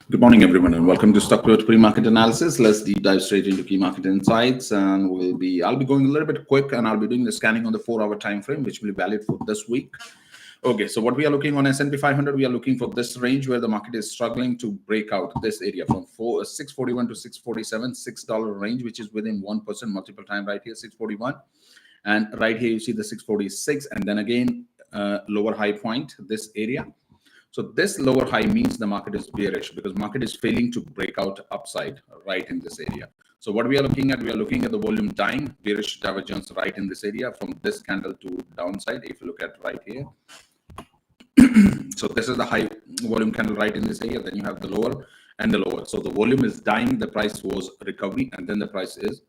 Good morning, everyone, and welcome to StockPivot pre-market analysis. Let's deep dive straight into key market insights, and I'll be going a little bit quick, and I'll be doing the scanning on the 4-hour time frame, which will be valid for this week. Okay, so what we are looking on S&P 500, we are looking for this range where the market is struggling to break out this area from 641 to 647, $6 range, which is within 1% multiple time right here, 641, and right here you see the 646, and then again lower high point this area. So this lower high means the market is bearish because market is failing to break out upside right in this area. So what we are looking at the volume dying, bearish divergence right in this area from this candle to downside. If you look at right here, so this is the high volume candle right in this area. Then you have the lower and the lower. So the volume is dying, the price was recovery, and then the price is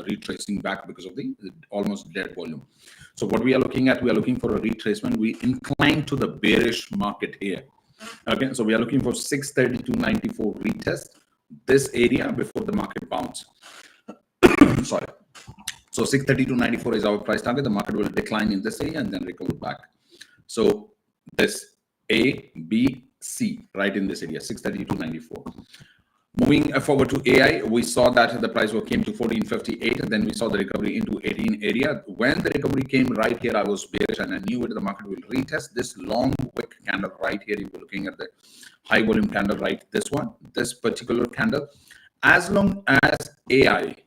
retracing back because of the almost dead volume. So what we are looking at, we are looking for a retracement. We incline to the bearish market here. Okay, so we are looking for 632.94 retest this area before the market bounce. Sorry. So 632.94 is our price target. The market will decline in this area and then recover back. So this A, B, C right in this area, 632.94. Moving forward to AI, we saw that the price came to 1458, and then we saw the recovery into 18 area. When the recovery came right here, I was bearish and I knew it, the market will retest this long wick candle right here. You're looking at the high volume candle right, this particular candle. As long as AI,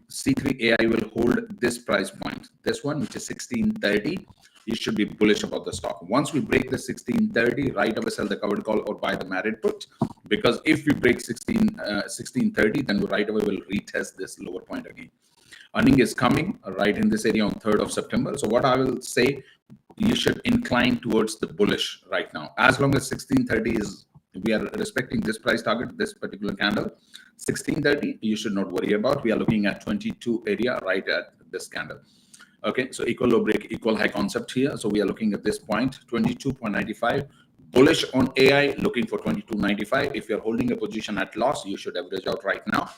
C3 AI will hold this price point, this one, which is 1630, you should be bullish about the stock. Once we break the 1630, right away sell the covered call or buy the married put, because if we break 1630, then right away we'll retest this lower point again. Earning is coming right in this area on 3rd of September. So what I will say, you should incline towards the bullish right now. As long as 1630 is, we are respecting this price target, this particular candle, 1630, you should not worry about. We are looking at 22 area right at this candle. Okay, so equal low break, equal high concept here. So we are looking at this point, 22.95. Bullish on AI, looking for 22.95. If you're holding a position at loss, you should average out right now,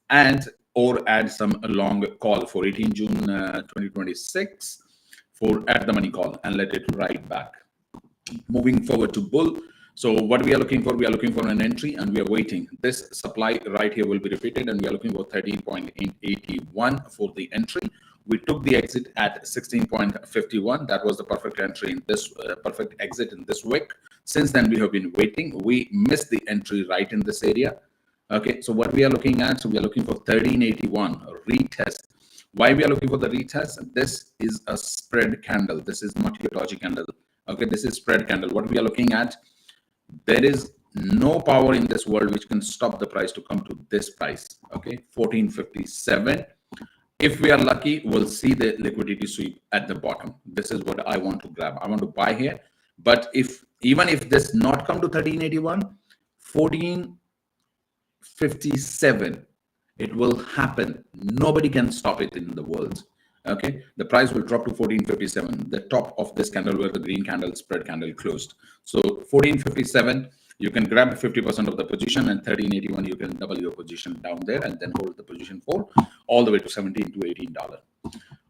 and or add some long call for 18 June 2026 for at the money call and let it ride back. Moving forward to bull. So what we are looking for an entry, and we are waiting. This supply right here will be repeated, and we are looking for 13.81 for the entry. We took the exit at 16.51. That was the perfect entry in this perfect exit in this wick. Since then, we have been waiting. We missed the entry right in this area. Okay, so what we are looking at, so we are looking for 1381 retest. Why we are looking for the retest? This is a spread candle. This is not your doji candle. Okay, this is spread candle. What we are looking at, there is no power in this world which can stop the price to come to this price. Okay, 1457. If we are lucky, we'll see the liquidity sweep at the bottom. This is what I want to grab. I want to buy here. But even if this not come to 1381, 1457, it will happen. Nobody can stop it in the world. Okay, the price will drop to 1457, the top of this candle where the green candle spread candle closed. So 1457, you can grab 50% of the position, and 1381 you can double your position down there and then hold the position for all the way to $17 to $18.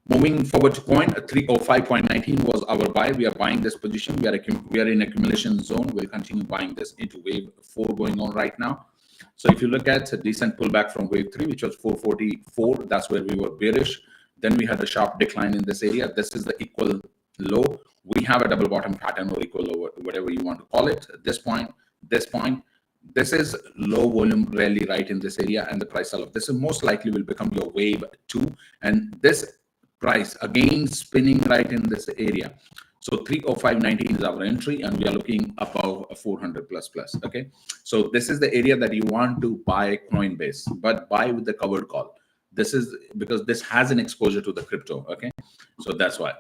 Moving forward to coin, 305.19 was our buy. We are buying this position. We are in accumulation zone. We'll continue buying this into wave 4 going on right now. So if you look at a decent pullback from wave 3, which was 444, that's where we were bearish. Then we had a sharp decline in this area. This is the equal low. We have a double bottom pattern or equal low, whatever you want to call it. This point, this is low volume rally right in this area, and the price sell-off. This is most likely will become your wave 2, and this price again spinning right in this area. So 305.19 is our entry, and we are looking above 400 plus. Okay, so this is the area that you want to buy Coinbase, but buy with the covered call. This is because this has an exposure to the crypto. Okay, so that's why.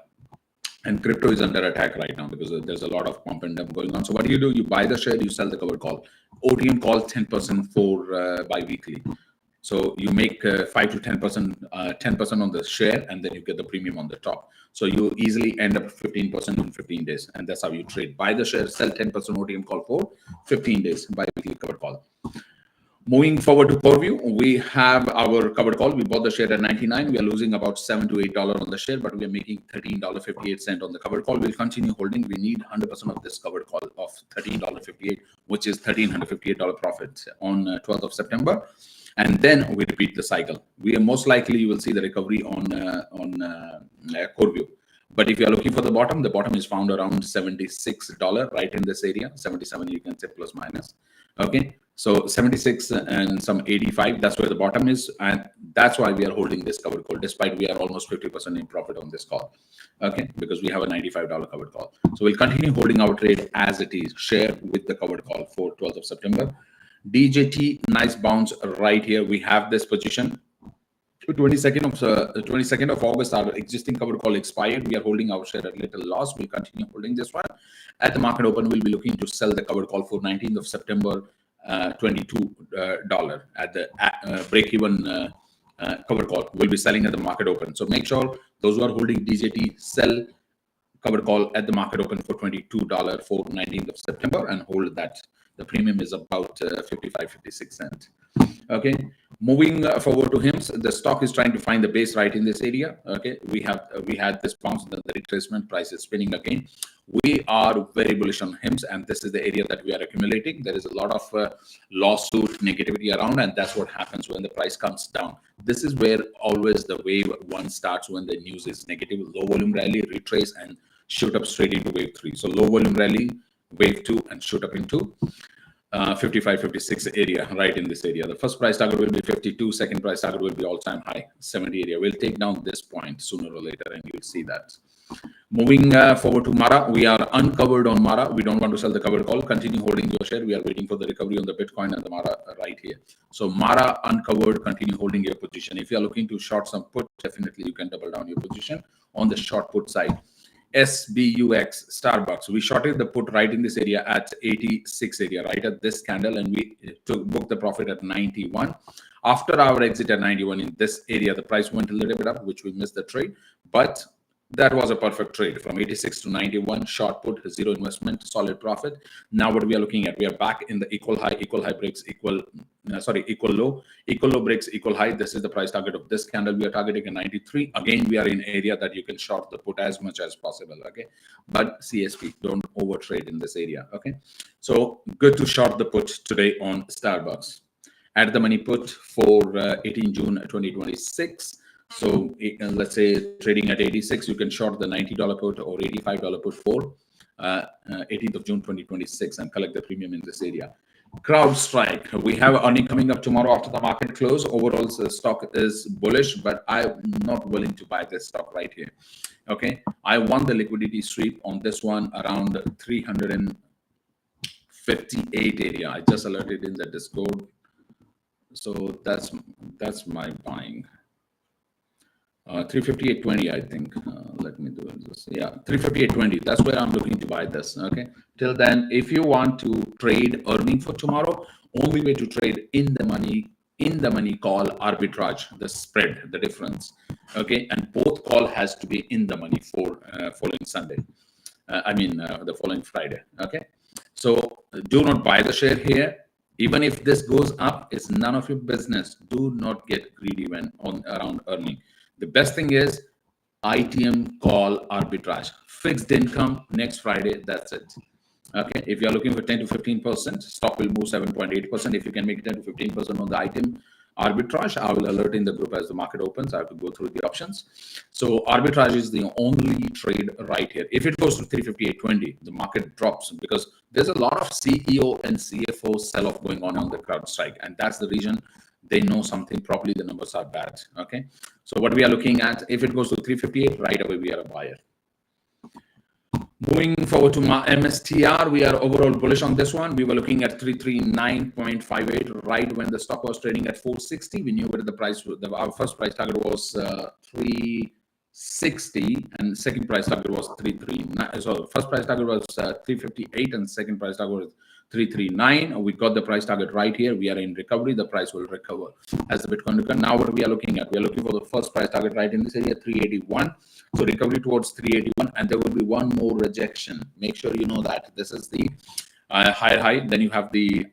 And crypto is under attack right now because there's a lot of pump and dump going on. So what do? You buy the share, you sell the covered call. OTM call 10% for bi-weekly. So you make 5 to 10%, 10% on the share, and then you get the premium on the top. So you easily end up 15% in 15 days, and that's how you trade. Buy the share, sell 10% OTM call for 15 days, bi-weekly covered call. Moving forward to Purview, we have our covered call. We bought the share at 99. We are losing about $7 to $8 on the share, but we are making $13.58 on the covered call. We'll continue holding. We need 100% of this covered call of $13.58, which is $1,358 profit on 12th of September. And then we repeat the cycle. We are most likely, you will see the recovery on Purview. But if you are looking for the bottom is found around $76, right in this area. 77, you can say plus minus. Okay, so 76 and some 85, that's where the bottom is, and that's why we are holding this covered call, despite we are almost 50% in profit on this call. Okay, because we have a $95 covered call. So we'll continue holding our trade as it is, share with the covered call for 12th of September. DJT, nice bounce right here. We have this position. 22nd of August, our existing covered call expired. We are holding our share at little loss. We'll continue holding this one. At the market open, we'll be looking to sell the covered call for 19th of September, $22 at the break-even covered call. We'll be selling at the market open. So make sure those who are holding DJT sell covered call at the market open for $22 for 19th of September and hold that. The premium is about 55-56 cents. Okay, moving forward to HIMS, the stock is trying to find the base right in this area. Okay, we had this bounce, the retracement price is spinning again. We are very bullish on HIMS, and this is the area that we are accumulating. There is a lot of lawsuit negativity around, and that's what happens when the price comes down. This is where always the wave one starts, when the news is negative. Low volume rally, retrace, and shoot up straight into wave 3. So low volume rally, wave 2, and shoot up into 55-56 area, right in this area. The first price target will be 52, second price target will be all-time high 70 area. We'll take down this point sooner or later, and you'll see that. Moving forward to Mara, we are uncovered on Mara. We don't want to sell the covered call. Continue holding your share. We are waiting for the recovery on the Bitcoin and the Mara right here. So Mara uncovered, continue holding your position. If you are looking to short some put, definitely you can double down your position on the short put side. SBUX, SBUX, we shorted the put right in this area at 86 area, right at this candle, and we booked the profit at 91. After our exit at 91 in this area, the price went a little bit up, which we missed the trade, but that was a perfect trade from 86 to 91, short put, zero investment, solid profit. Now what we are looking at, we are back in the equal high breaks equal low breaks equal high. This is the price target of this candle. We are targeting a 93. Again, we are in area that you can short the put as much as possible. Okay, but CSP, don't over trade in this area. Okay, so good to short the put today on SBUX. At the money put for 18 June 2026. So let's say trading at 86, you can short the $90 put or $85 put for 18th of June 2026 and collect the premium in this area. CrowdStrike, we have earning coming up tomorrow after the market close. Overall, the stock is bullish, but I'm not willing to buy this stock right here. Okay, I want the liquidity sweep on this one around 358 area. I just alerted in the Discord, so that's my buying. 358.20, I think. Let me do this. Yeah, 358.20. That's where I'm looking to buy this. Okay. Till then, if you want to trade earning for tomorrow, only way to trade in the money call arbitrage, the spread, the difference. Okay, and both call has to be in the money for following Sunday. The following Friday. Okay. So do not buy the share here. Even if this goes up, it's none of your business. Do not get greedy when around earning. The best thing is ITM call arbitrage. Fixed income next Friday, that's it. Okay, if you're looking for 10 to 15%, stock will move 7.8%. If you can make 10 to 15% on the item arbitrage, I will alert in the group as the market opens. I have to go through the options. So arbitrage is the only trade right here. If it goes to 358.20, the market drops because there's a lot of CEO and CFO sell-off going on the CrowdStrike, and that's the reason. They know something, probably the numbers are bad. Okay, so what we are looking at, if it goes to 358, right away we are a buyer. Moving forward to MSTR, we are overall bullish on this one. We were looking at 339.58 right when the stock was trading at 460. We knew where the price was. Our first price target was 360 and second price target was 339. So first price target was 358 and second price target was 339. We got the price target right here. We are in recovery. The price will recover as the Bitcoin recovers. Now what we are looking at, we are looking for the first price target right in this area, 381. So recovery towards 381, and there will be one more rejection. Make sure you know that this is the higher high. Then you have the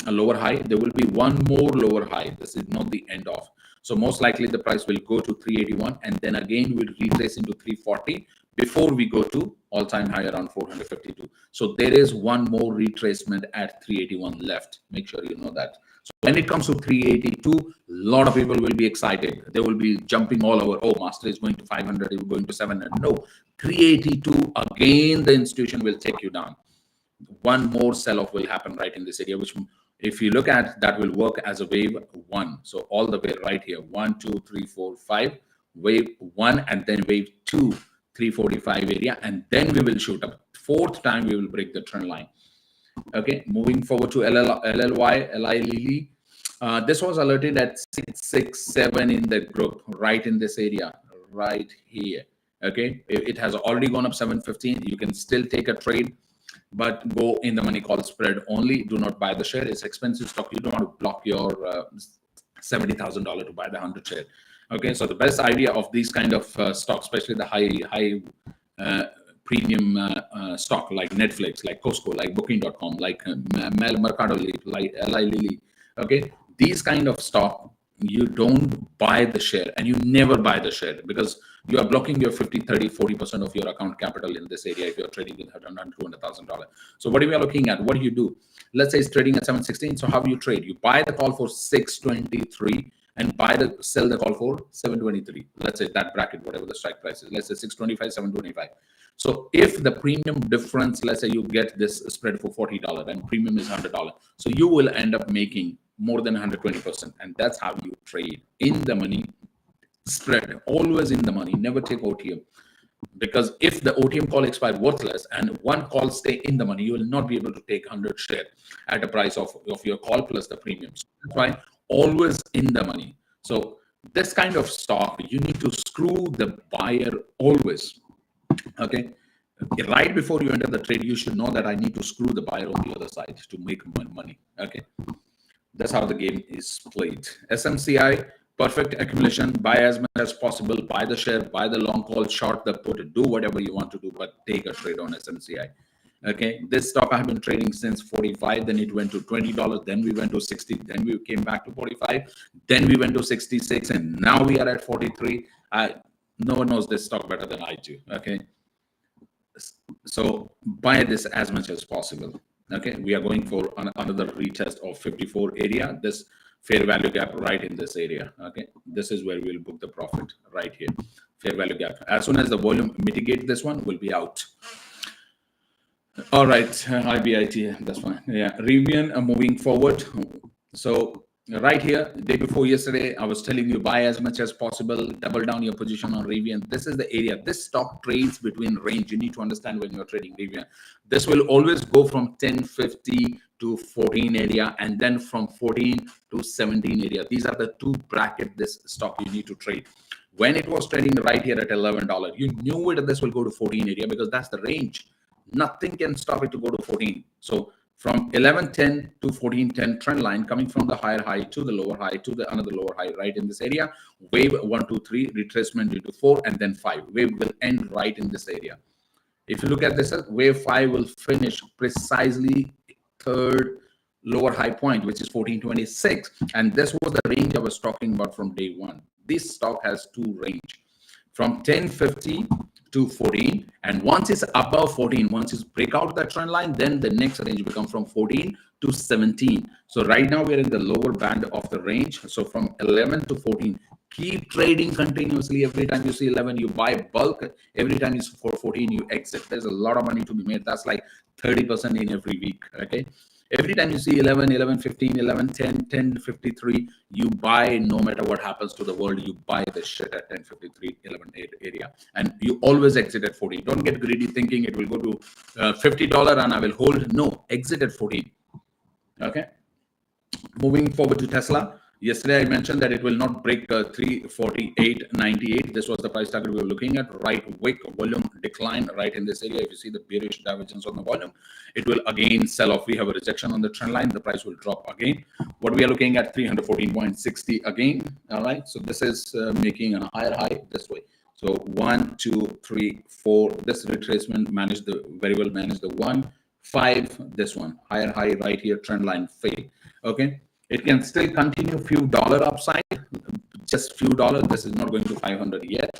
a lower high, there will be one more lower high. This is not the end of. So most likely the price will go to 381 and then again we'll retrace into 340 before we go to all-time high around 452. So there is one more retracement at 381 left. Make sure you know that. So when it comes to 382, a lot of people will be excited. They will be jumping all over. Oh, master is going to 500, is going to 700. No, 382, again, the institution will take you down. One more sell-off will happen right in this area, which if you look at, that will work as a wave 1. So all the way right here, 1, 2, 3, 4, 5, wave 1, and then wave 2, 345 area, and then we will shoot up. Fourth time we will break the trend line. Okay, moving forward to LLY, LLY. This was alerted at 667 in the group, right in this area, right here. Okay, it has already gone up 715. You can still take a trade, but go in the money call spread only. Do not buy the share. It's expensive stock. You don't want to block your $70,000 to buy the 100 share. Okay, so the best idea of these kind of stocks, especially the high premium stock like Netflix, like Costco, like Booking.com, like Mercado, like LLY. Okay, these kind of stock, you don't buy the share and you never buy the share because you are blocking your 50, 30, 40% of your account capital in this area if you're trading with $200,000. So what are we looking at? What do you do? Let's say it's trading at 716. So how do you trade? You buy the call for 623 and sell the call for 723. Let's say that bracket, whatever the strike price is. Let's say 625, 725. So if the premium difference, let's say you get this spread for $40 and premium is $100. So you will end up making more than 120%. And that's how you trade in the money spread, always in the money, never take OTM. Because if the OTM call expires worthless and one call stay in the money, you will not be able to take 100 share at a price of your call plus the premium. So that's why always in the money. So this kind of stock, you need to screw the buyer always. Okay, right before you enter the trade, you should know that I need to screw the buyer on the other side to make money. Okay, that's how the game is played. SMCI, perfect accumulation. Buy as much as possible. Buy the share, buy the long call, short the put, do whatever you want to do, but take a trade on SMCI. Okay, this stock I have been trading since 45, then it went to $20, then we went to 60, then we came back to 45, then we went to 66, and now we are at 43. No one knows this stock better than I do. Okay, so buy this as much as possible. Okay, we are going for another retest of 54 area. This fair value gap right in this area. Okay, this is where we'll book the profit right here. Fair value gap. As soon as the volume mitigate this one, will be out. All right, IBIT, that's fine. Yeah, Rivian moving forward. So right here, day before yesterday, I was telling you buy as much as possible, double down your position on Rivian. This is the area. This stock trades between range. You need to understand when you're trading Rivian. This will always go from 1050 to 14 area and then from 14 to 17 area. These are the two brackets this stock you need to trade. When it was trading right here at $11, you knew it this will go to 14 area because that's the range. Nothing can stop it to go to 14. So from 1110 to 1410 trend line coming from the higher high to the lower high to the another lower high right in this area. Wave 1, 2, 3, retracement into 4 and then 5. Wave will end right in this area. If you look at this, wave 5 will finish precisely third lower high point, which is 1426. And this was the range I was talking about from day one. This stock has two range from 1050 to 14, and once it's above 14, once it's break out that trend line, then the next range will come from 14 to 17. So right now we're in the lower band of the range. So from 11 to 14, keep trading continuously. Every time you see 11, you buy bulk. Every time you see 14, you exit. There's a lot of money to be made. That's like 30% in every week. Okay. Every time you see 11, 11, 15, 11, 10, 10, 53, you buy no matter what happens to the world, you buy the shit at 10, 53, 11, 8 area. And you always exit at 14. Don't get greedy thinking it will go to $50 and I will hold. No, exit at 14. Okay. Moving forward to Tesla. Yesterday, I mentioned that it will not break 348.98. This was the price target we were looking at. Right, wick volume decline right in this area. If you see the bearish divergence on the volume, it will again sell off. We have a rejection on the trend line. The price will drop again. What we are looking at 314.60 again. All right. So this is making a higher high this way. So 1, 2, 3, 4. This retracement very well managed the 1, 5. This one higher high right here. Trend line fail. Okay, it can still continue few dollar upside, just few dollars. This is not going to 500 yet.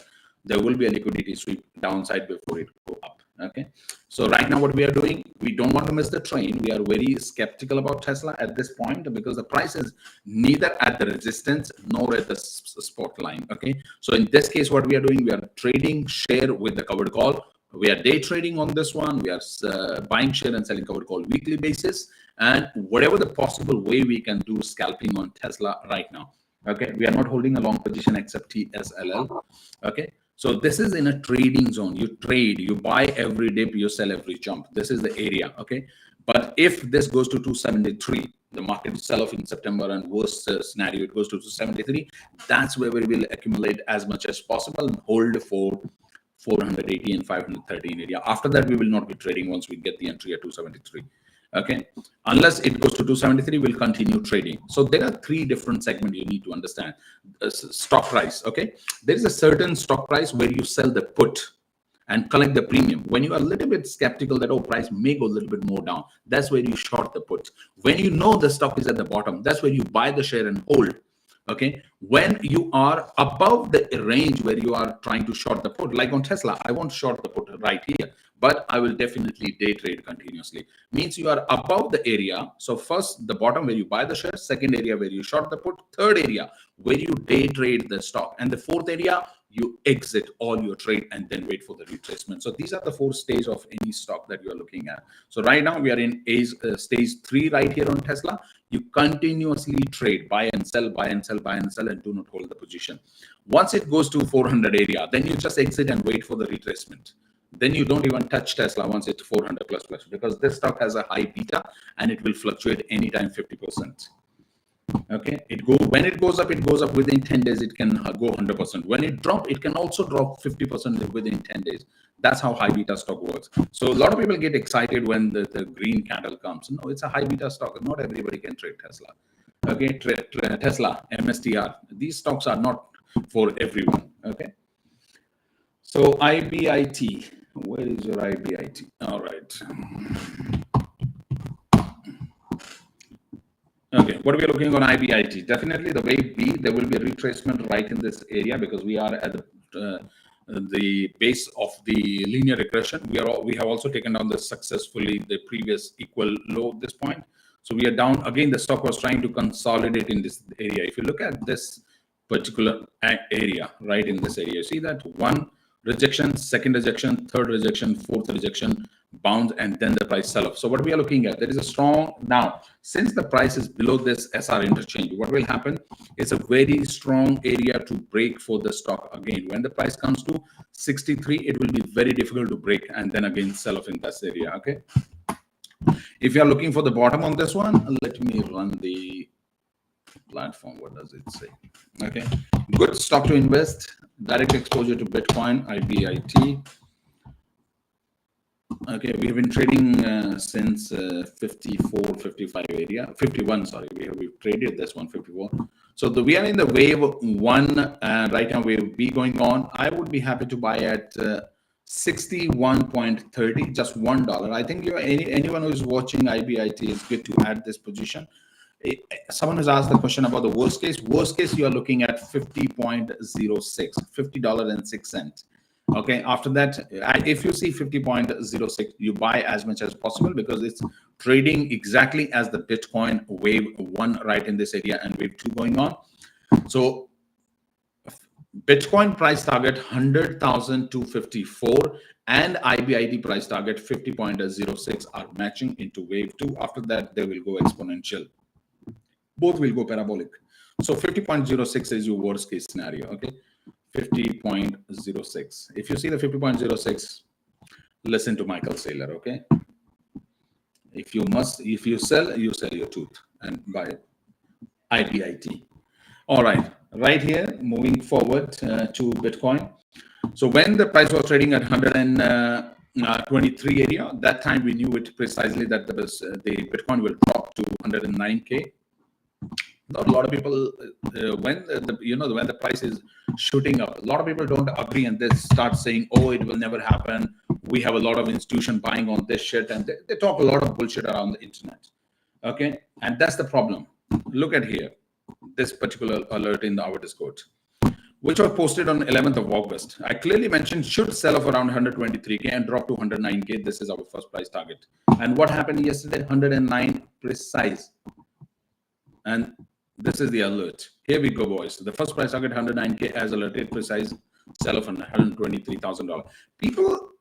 There will be a liquidity sweep downside before it go up. Okay, so right now what we are doing, we don't want to miss the train. We are very skeptical about Tesla at this point because the price is neither at the resistance nor at the support line. Okay, so in this case, what we are doing, we are trading share with the covered call. We are day trading on this one. We are buying share and selling covered call weekly basis, and whatever the possible way we can do scalping on Tesla right now. Okay, we are not holding a long position except TSLA. Okay, so this is in a trading zone. You trade, you buy every dip, you sell every jump. This is the area. Okay, but if this goes to 273, the market sell off in September, and worst scenario it goes to 273, that's where we will accumulate as much as possible and hold for 480 and 513 area. After that, we will not be trading once we get the entry at 273. Okay, unless it goes to 273, we'll continue trading. So there are three different segments you need to understand. Stock price. Okay, there is a certain stock price where you sell the put and collect the premium. When you are a little bit skeptical that, oh, price may go a little bit more down, that's where you short the put. When you know the stock is at the bottom, that's where you buy the share and hold. Okay, when you are above the range where you are trying to short the put, like on Tesla, I won't short the put right here, but I will definitely day trade continuously. Means you are above the area. So first, the bottom where you buy the share, second area where you short the put, third area where you day trade the stock, and the fourth area you exit all your trade and then wait for the retracement. So these are the four stages of any stock that you are looking at. So right now we are in stage 3 right here on Tesla. You continuously trade, buy and sell, buy and sell, buy and sell, and do not hold the position. Once it goes to 400 area, then you just exit and wait for the retracement. Then you don't even touch Tesla once it's 400 plus because this stock has a high beta and it will fluctuate anytime 50%. Okay, when it goes up within 10 days. It can go 100%. When it drop, it can also drop 50% within 10 days. That's how high beta stock works. So a lot of people get excited when the green candle comes. No, it's a high beta stock. Not everybody can trade Tesla. Okay, Tesla, MSTR. These stocks are not for everyone. Okay. So IBIT. Where is your IBIT? All right. Okay, what are we looking on IBIT? Definitely the wave B, there will be a retracement right in this area because we are at the base of the linear regression. We have also taken down successfully the previous equal low at this point. So we are down again. The stock was trying to consolidate in this area. If you look at this particular area, right in this area, you see that one rejection, second rejection, third rejection, fourth rejection, bounce, and then the price sell-off. So what we are looking at, there is a strong, now, since the price is below this SR interchange, what will happen is a very strong area to break for the stock again. When the price comes to 63, it will be very difficult to break and then again sell off in this area, okay? If you are looking for the bottom on this one, let me run the platform. What does it say? Okay, good stock to invest, direct exposure to Bitcoin, IBIT. Okay, we have been trading since 54, 55 area, 51, sorry, we've traded this one, 54. So we are in the wave 1, right now wave B going on. I would be happy to buy at 61.30, just $1. I think anyone who is watching IBIT is good to add this position. Someone has asked the question about the worst case. Worst case, you are looking at 50.06, $50.06. Okay, after that, if you see 50.06, you buy as much as possible because it's trading exactly as the Bitcoin wave 1 right in this area and wave 2 going on. So Bitcoin price target 100,254 and IBIT price target 50.06 are matching into wave 2. After that, they will go exponential. Both will go parabolic. So 50.06 is your worst case scenario. Okay, 50.06. If you see the 50.06, listen to Michael Saylor. Okay, if you sell your tooth and buy IBIT. All right here, moving forward to Bitcoin. So when the price was trading at 123 area, that time we knew it precisely that the Bitcoin will drop to 109K. Not a lot of people, when the price is shooting up, a lot of people don't agree and they start saying, oh, it will never happen. We have a lot of institution buying on this shit, and they talk a lot of bullshit around the internet. Okay, and that's the problem. look at here, this particular alert in our Discord, which was posted on 11th of August. I clearly mentioned should sell off around 123K and drop to 109K. This is our first price target. And what happened yesterday? 109 precise. And this is the alert. Here we go, boys. The first price target 109K as alerted precise sell off on $123,000. People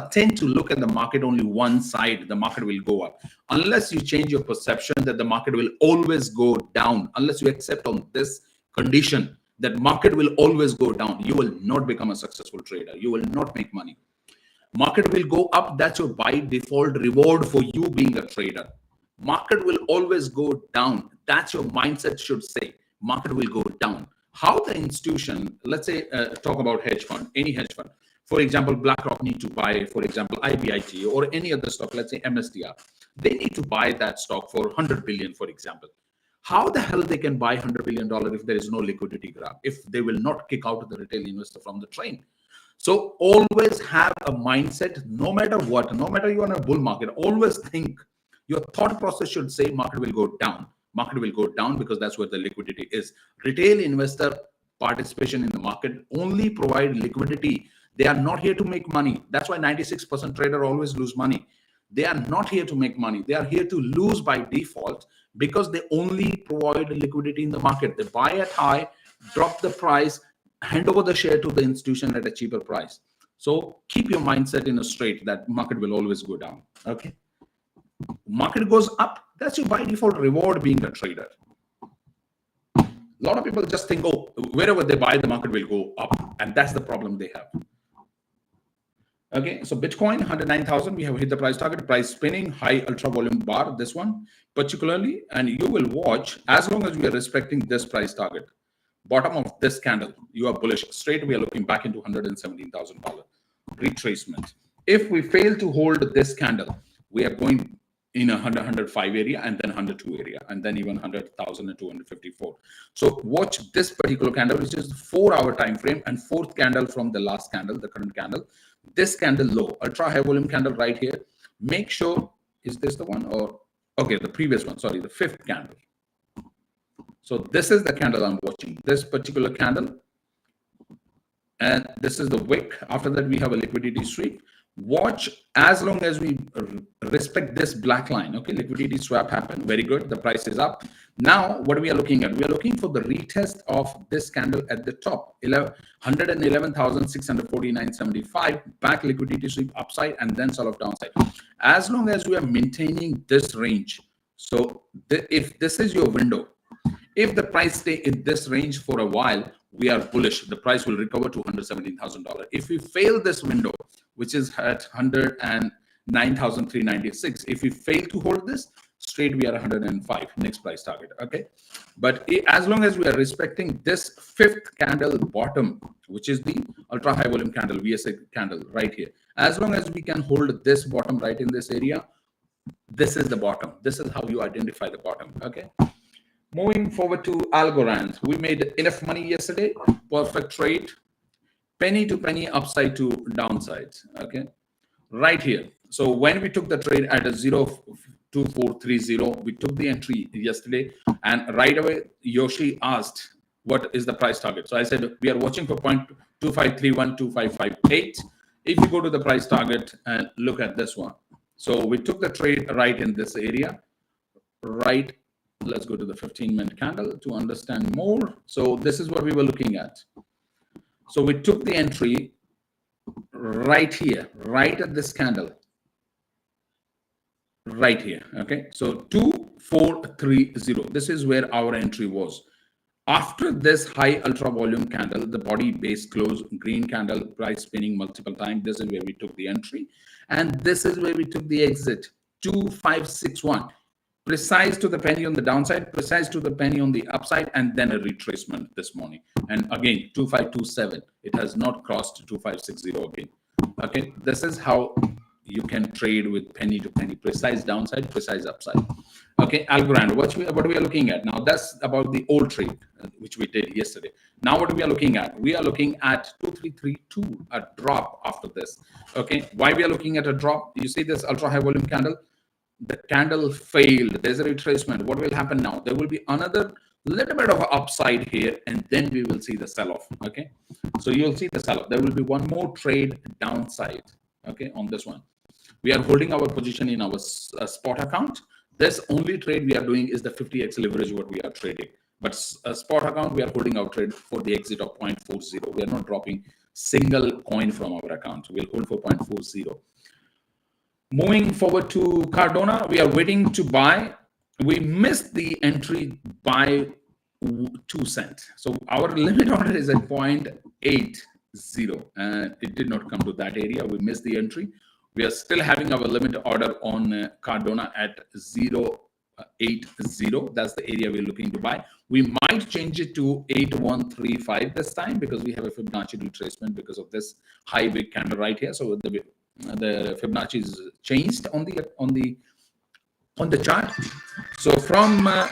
tend to look at the market only one side. The market will go up unless you change your perception that the market will always go down. Unless you accept on this condition that market will always go down, you will not become a successful trader. You will not make money. Market will go up. That's your by default reward for you being a trader. Market will always go down. That's your mindset should say. Market will go down. How the institution, let's say, talk about hedge fund, any hedge fund. For example, BlackRock need to buy, for example, IBIT or any other stock, let's say MSTR. They need to buy that stock for 100 billion, for example. How the hell they can buy $100 billion if there is no liquidity grab, if they will not kick out the retail investor from the train? So always have a mindset, no matter what, no matter you're in a bull market, always think your thought process should say market will go down. Market will go down because that's where the liquidity is. Retail investor participation in the market only provide liquidity. They are not here to make money. That's why 96% trader always lose money. They are not here to make money. They are here to lose by default because they only provide liquidity in the market. They buy at high, drop the price, hand over the share to the institution at a cheaper price. So keep your mindset in a straight that market will always go down. Okay. Market goes up, that's your by default reward being a trader. A lot of people just think, oh, wherever they buy, the market will go up. And that's the problem they have. Okay, so Bitcoin, 109,000, we have hit the price target, price spinning, high ultra volume bar, this one particularly. And you will watch, as long as we are respecting this price target, bottom of this candle, you are bullish. Straight, we are looking back into $117,000 retracement. If we fail to hold this candle, we are going in a 105 area and then 102 area and then even 100,254. So watch this particular candle, which is 4-hour time frame and fourth candle from the last candle, the current candle. This candle low, ultra high volume candle right here. Make sure, is this the one or okay, the previous one, sorry, the fifth candle. So this is the candle I'm watching, this particular candle. And this is the wick. After that, we have a liquidity sweep. Watch as long as we respect this black line. Okay, liquidity swap happened. Very good. The price is up. Now, what we are looking at? We are looking for the retest of this candle at the top, 111,649.75. Back liquidity sweep upside and then sell off downside. As long as we are maintaining this range. So if this is your window, if the price stay in this range for a while, we are bullish. The price will recover to $117,000. If we fail this window, which is at 109,396, if we fail to hold this, straight we are 105, next price target. Okay, but as long as we are respecting this fifth candle bottom, which is the ultra high volume candle, VSA candle right here, as long as we can hold this bottom right in this area, this is the bottom. This is how you identify the bottom. Okay. Moving forward to Algorand, we made enough money yesterday. Perfect trade, penny to penny, upside to downside. Okay, right here. So when we took the trade at a 0.2430, we took the entry yesterday, and right away Yoshi asked, "What is the price target?" So I said we are watching for 0.2531, 2558. If you go to the price target and look at this one, so we took the trade right in this area, right. Let's go to the 15-minute candle to understand more. So this is what we were looking at. So we took the entry right here, right at this candle, right here. Okay, so 2430. This is where our entry was. After this high ultra volume candle, the body base close, green candle, price spinning multiple times. This is where we took the entry, and this is where we took the exit. 2561. Precise to the penny on the downside, precise to the penny on the upside, and then a retracement this morning. And again, 2527. It has not crossed 2560 again. Okay, this is how you can trade with penny to penny, precise downside, precise upside. Okay, Algorand, what we are looking at now, that's about the old trade, which we did yesterday. Now what we are looking at? We are looking at 2332, a drop after this. Okay, why we are looking at a drop? You see this ultra high volume candle? the candle failed, there's a retracement. What will happen now? There will be another little bit of an upside here, and then we will see the sell-off. Okay, so you'll see the sell-off. There will be one more trade downside. Okay, on this one, we are holding our position in our spot account. This only trade we are doing is the 50x leverage what we are trading, but a spot account we are holding our trade for the exit of 0.40. We are not dropping single coin from our account. We'll hold for 0.40. Moving forward to Cardano, we are waiting to buy. We missed the entry by 2 cents. So our limit order is at 0.80, and it did not come to that area. We missed the entry. We are still having our limit order on Cardano at 0.80. That's the area we're looking to buy. We might change it to 8135 this time because we have a Fibonacci retracement because of this high big candle right here. So the Fibonacci is changed on the chart. So from what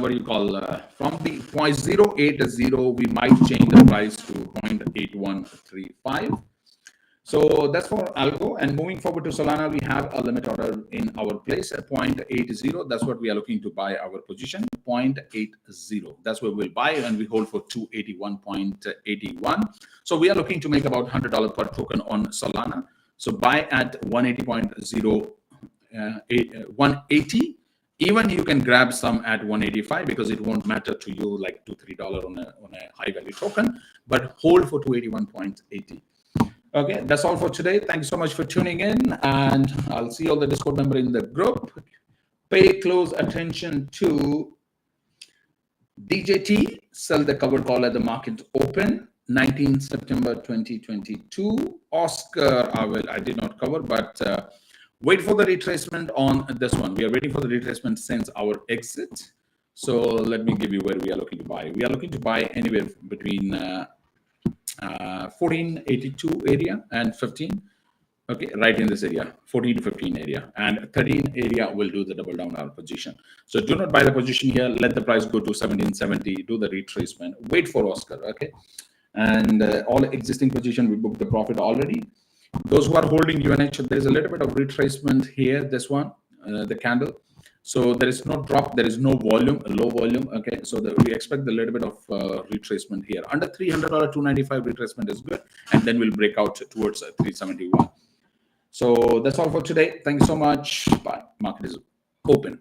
do you call, from the 0.080, we might change the price to 0.8135. So that's for Algo. And moving forward to Solana, we have a limit order in our place at 0.80. That's what we are looking to buy our position, 0.80. That's where we'll buy, and we hold for 281.81. So we are looking to make about $100 per token on Solana. So buy at 180. Even you can grab some at 185 because it won't matter to you like $2-3 on a high value token, but hold for 281.80. Okay, that's all for today. Thank you so much for tuning in, and I'll see all the Discord member in the group. Pay close attention to DJT, sell the covered call at the market open, 19 September 2022. Oscar, I did not cover, but wait for the retracement on this one. We are waiting for the retracement since our exit. So let me give you where we are looking to buy. We are looking to buy anywhere between 1482 area and 15. Okay, right in this area, 14 to 15 area, and 13 area will do the double down our position. So do not buy the position here. Let the price go to 1770. Do the retracement. Wait for Oscar. Okay, and all existing position we booked the profit already. Those who are holding UNH, there is a little bit of retracement here. This one, the candle. So there is no drop, there is no volume, low volume. Okay, so we expect a little bit of retracement here. Under $300, 295 retracement is good, and then we'll break out towards 371. So that's all for today. Thank you so much. Bye. Market is open.